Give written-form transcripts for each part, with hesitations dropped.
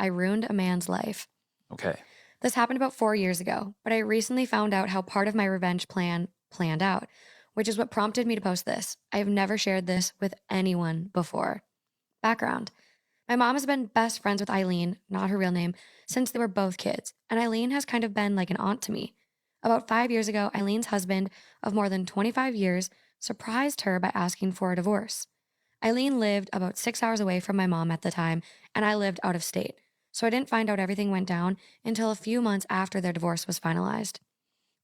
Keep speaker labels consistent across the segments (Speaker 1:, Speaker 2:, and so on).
Speaker 1: I ruined a man's life.
Speaker 2: Okay.
Speaker 1: This happened about 4 years ago, but I recently found out how part of my revenge plan planned out, which is what prompted me to post this. I have never shared this with anyone before. Background. My mom has been best friends with Eileen, not her real name, since they were both kids, and Eileen has kind of been like an aunt to me. About 5 years ago, Eileen's husband, of more than 25 years, surprised her by asking for a divorce. Eileen lived about 6 hours away from my mom at the time, and I lived out of state, so I didn't find out everything went down until a few months after their divorce was finalized.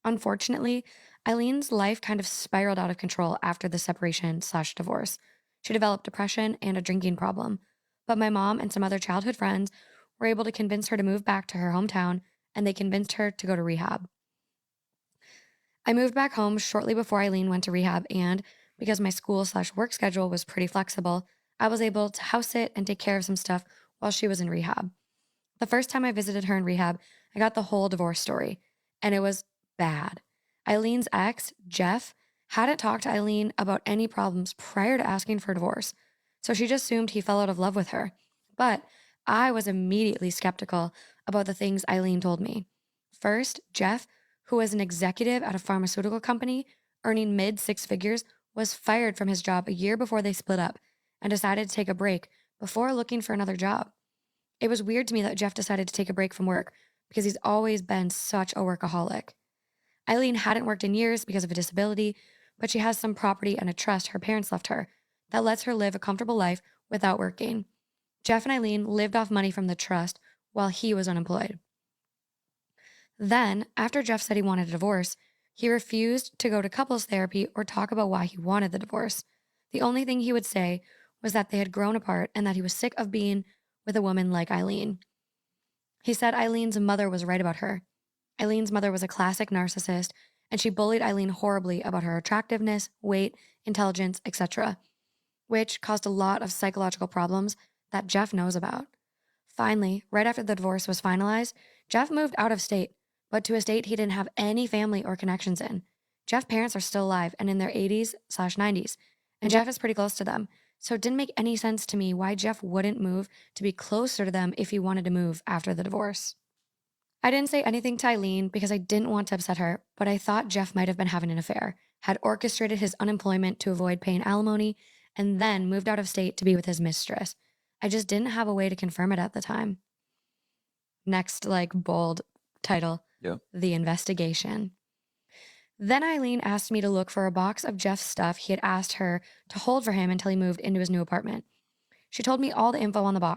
Speaker 1: Unfortunately, Eileen's life kind of spiraled out of control after the separation/divorce. She developed depression and a drinking problem. But my mom and some other childhood friends were able to convince her to move back to her hometown, and they convinced her to go to rehab. I moved back home shortly before Eileen went to rehab, and because my school/work schedule was pretty flexible, I was able to house sit and take care of some stuff while she was in rehab. The first time I visited her in rehab, I got the whole divorce story, and it was bad. Eileen's ex, Jeff, hadn't talked to Eileen about any problems prior to asking for a divorce, so she just assumed he fell out of love with her. But I was immediately skeptical about the things Eileen told me. First, Jeff, who was an executive at a pharmaceutical company earning mid six figures, was fired from his job a year before they split up and decided to take a break before looking for another job. It was weird to me that Jeff decided to take a break from work because he's always been such a workaholic. Eileen hadn't worked in years because of a disability, but she has some property and a trust her parents left her that lets her live a comfortable life without working. Jeff and Eileen lived off money from the trust while he was unemployed. Then, after Jeff said he wanted a divorce, he refused to go to couples therapy or talk about why he wanted the divorce. The only thing he would say was that they had grown apart and that he was sick of being with a woman like Eileen. He said Eileen's mother was right about her. Eileen's mother was a classic narcissist, and she bullied Eileen horribly about her attractiveness, weight, intelligence, etc., which caused a lot of psychological problems that Jeff knows about. Finally, right after the divorce was finalized, Jeff moved out of state, but to a state he didn't have any family or connections in. Jeff's parents are still alive and in their 80s/90s, and Jeff is pretty close to them. So it didn't make any sense to me why Jeff wouldn't move to be closer to them if he wanted to move after the divorce. I didn't say anything to Eileen because I didn't want to upset her, but I thought Jeff might have been having an affair, had orchestrated his unemployment to avoid paying alimony, and then moved out of state to be with his mistress. I just didn't have a way to confirm it at the time. Next, bold title,
Speaker 2: Yeah.
Speaker 1: The Investigation. Then Eileen asked me to look for a box of Jeff's stuff he had asked her to hold for him until he moved into his new apartment. She told me all the info on the box.